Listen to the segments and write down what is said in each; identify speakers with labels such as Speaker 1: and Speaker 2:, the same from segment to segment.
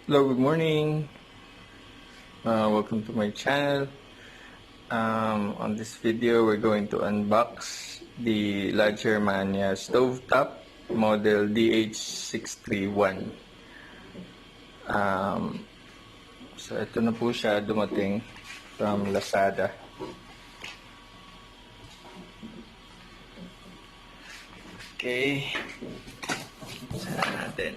Speaker 1: Hello, good morning. Welcome to my channel. On this video, we're going to unbox the La Germania stovetop model DH-631. So ito na po siya, dumating from Lazada. Okay. Saan natin?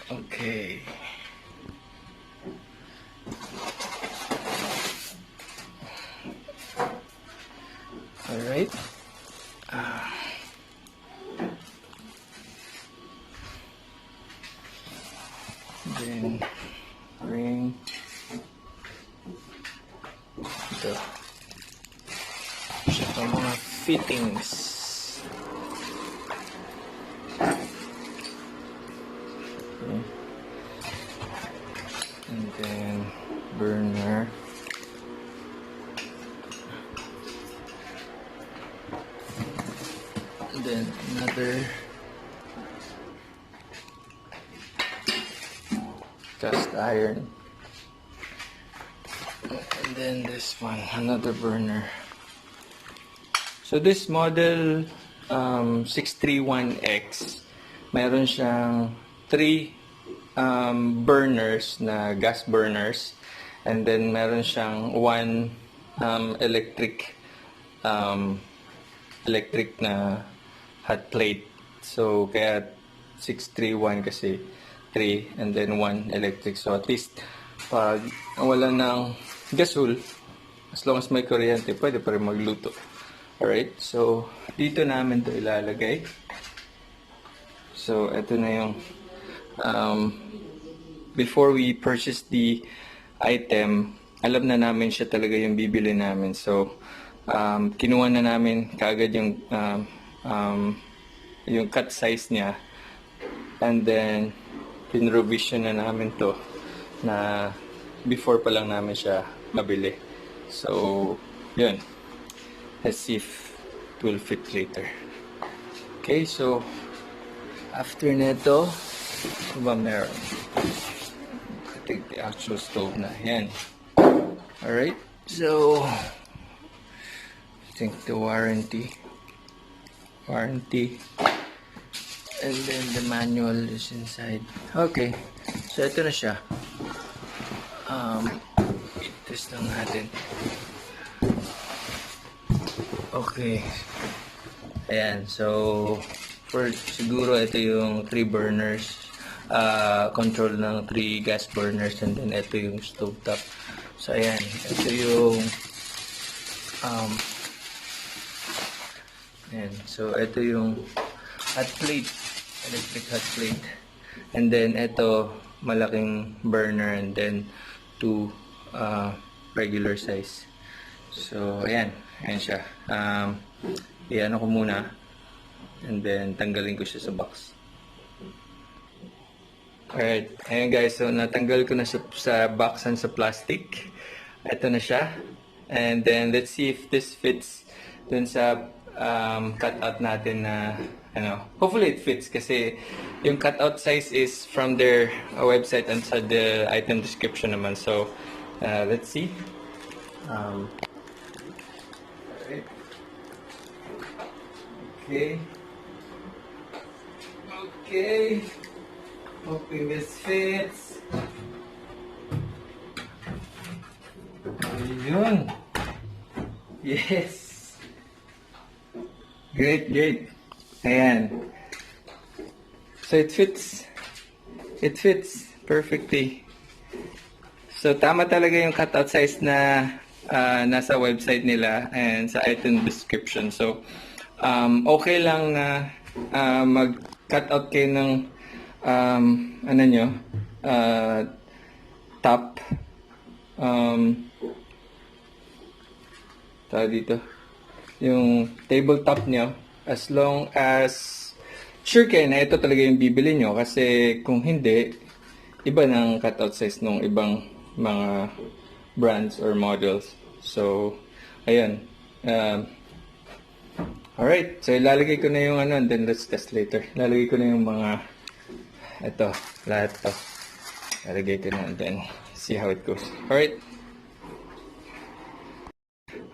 Speaker 1: Okay. All right. Then bring ito. Siya pa mga fittings. Okay. And then burner. And then another cast iron. And then this one, another burner. So this model 631X, mayroon siyang 3 burners na gas burners, and then meron siyang 1 electric na hot plate. So kaya 631 kasi 3 and then 1 electric. So at least pag wala ng gasol, as long as may kuryente, pwede pa rin magluto. Alright, so dito namin to ilalagay. So ito na yung before we purchase the item, alam na namin siya talaga yung bibili namin. So kinuha na namin kaagad yung cut size niya, and then pinrovision na namin to na before pa lang namin siya mabili. So yun, let's see if it will fit later. Okay, so after nito, ano ba meron? I think the actual stove na yan. Alright, so I think the warranty, and then the manual is inside. Okay, so ito na siya. I-test lang natin. Okay, ayan, so siguro ito yung 3 burners, control ng 3 gas burners, and then ito yung stove top. So ayan, ito yung ayan, so ito yung hot plate, electric hot plate, and then ito malaking burner, and then 2 regular size. So ayan, ayan siya. Iyan ko muna, and then tanggalin ko siya sa box. Alright, ayan guys, so natanggal ko na sa box and sa plastic. Ito na siya, and then let's see if this fits dun sa cutout natin na hopefully it fits, kasi yung cutout size is from their website and sa the item description naman. So let's see. Okay. Okay. Hoping this fits. Ayun. Yes. Great, great. Ayan. So it fits. It fits perfectly. So tama talaga yung cutout size na nasa website nila and sa item description. So okay lang na mag-cut out kayo ng top, tawag dito, yung tabletop nyo, as long as sure kayo na ito talaga yung bibili nyo, kasi kung hindi, iba ng cutout size ng ibang mga brands or models. So ayun, Alright, so ilalagay ko na yung ano, and then let's test later. Ilalagay ko na yung mga, ito, lahat to. Ilalagay ko na and then see how it goes. Alright.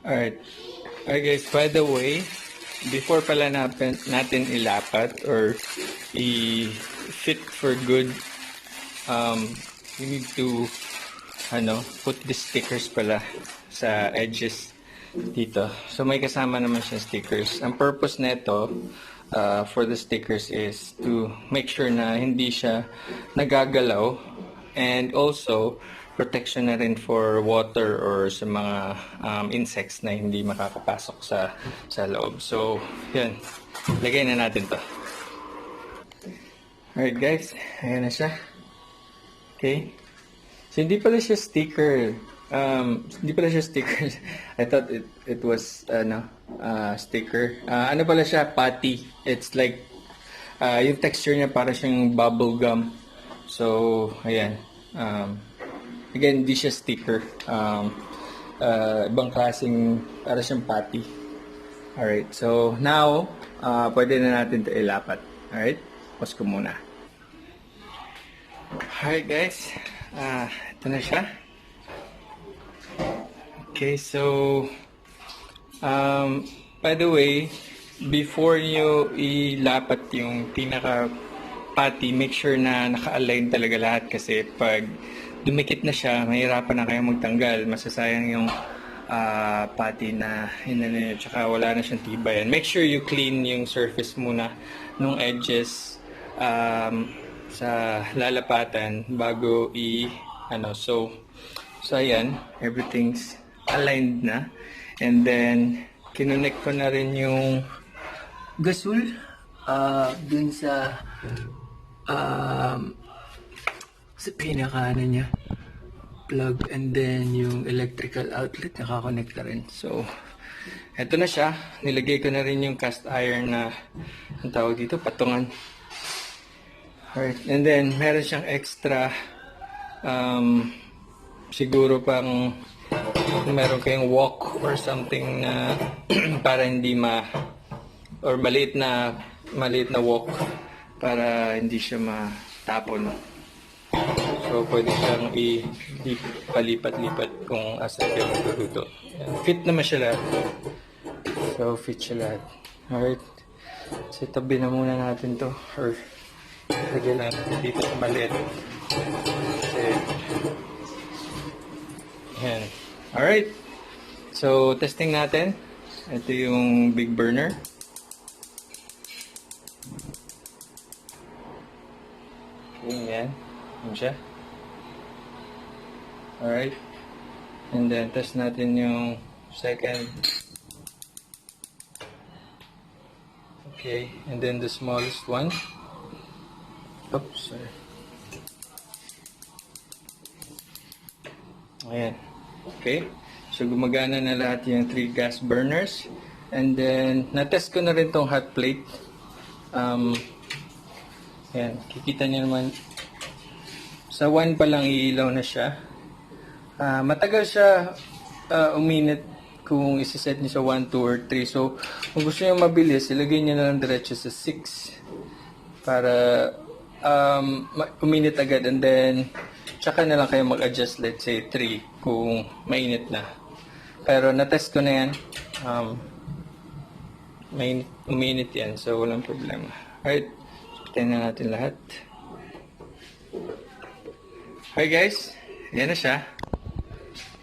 Speaker 1: Alright. Alright guys, by the way, before pala natin ilapat or i-fit for good, you need to put the stickers pala sa edges dito. So may kasama naman siya stickers. Ang purpose nito for the stickers is to make sure na hindi siya nagagalaw, and also protection na rin for water or sa mga insects na hindi makakapasok sa loob. So yun, lagay na natin to. Alright guys, ayan na siya. Okay. So hindi pala siya sticker. Hindi pala siya sticker. I thought it was sticker. Ano pala siya? Patty. It's like yung texture niya para siyang bubble gum. So ayan. Again, hindi siya sticker. Ibang klaseng para siyang patty. Alright. So now, pwede na natin ito ilapat. Alright. Pause ko muna. Alright guys. Ito na siya. Okay, so by the way, before you ilapat yung pinaka patty, make sure na naka-align talaga lahat, kasi pag dumikit na siya, mahirapan na kayo magtanggal, masasayang yung patty na hinanay, tsaka wala na siyang tibayan. Make sure you clean yung surface muna nung edges sa lalapatan bago so ayan, everything's aligned na, and then kinonect ko na rin yung gasol dun sa pinaka niya plug, and then yung electrical outlet nakakonect na rin. So eto na siya, nilagay ko na rin yung cast iron na ang tawag dito, patungan. Alright, and then meron siyang extra siguro pang meron kayong wok or something na para hindi or maliit na wok para hindi siya matapon. So pwede siyang ipalipat-lipat kung asa kayo magluluto. Fit naman siya lahat. So fit siya lahat. Alright. So tabi na muna natin to, or lagyan natin dito sa maliit. Kasi yan. Alright. So, testing natin. Ito yung big burner. Yan. Yan siya. Alright. And then, test natin yung second. Okay. And then the smallest one. Oops, sorry. Ayan. Okay. So, gumagana na lahat yung 3 gas burners. And then, na-test ko na rin tong hot plate. Ayan. Kikita niyo naman. Sa 1 pa lang iilaw na siya. Matagal siya uminit kung isiset niyo sa 1, 2, or 3. So, kung gusto niyo mabilis, ilagay niyo na lang diretso sa 6. Para uminit agad, and then tsaka na lang kayo mag-adjust, let's say 3 kung mainit na. Pero na-test ko na yan, uminit yan, so walang problema. Alright, patayin na natin lahat. Hi guys, yan na siya.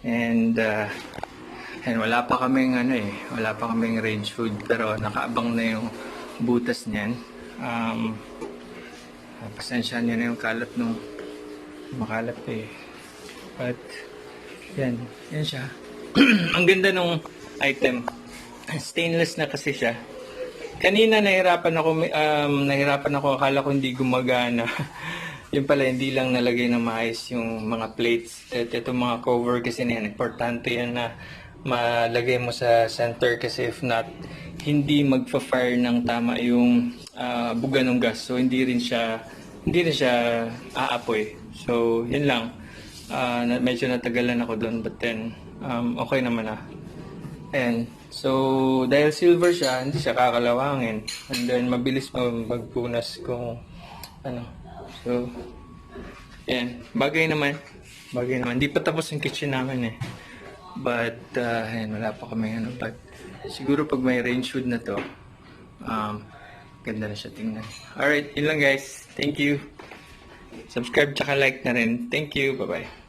Speaker 1: And wala pa kaming wala pa kaming range food, pero nakaabang na yung butas niyan. Pasensya nyo na yung kalat nung makalat but yan siya. Ang ganda nung item, stainless na kasi siya. Kanina nahirapan ako, akala ko hindi gumagana. Yun pala, hindi lang nalagay na maayos yung mga plates at itong mga cover, kasi yan, importante yan na malagay mo sa center, kasi if not, hindi magfa-fire ng tama yung buga ng gas, so hindi rin siya aapoy. So yun lang, medyo natagalan ako doon, but then okay naman na. And So, dahil silver siya, hindi siya kakalawangin. And then, mabilis magpunas kung ano. So, yan. Bagay naman. Hindi pa tapos yung kitchen namin eh. But, ayan, wala pa kami ano. But, siguro pag may range hood na to, ganda na siya tingnan. Alright, yun lang guys. Thank you. Subscribe tsaka like na rin. Thank you. Bye-bye.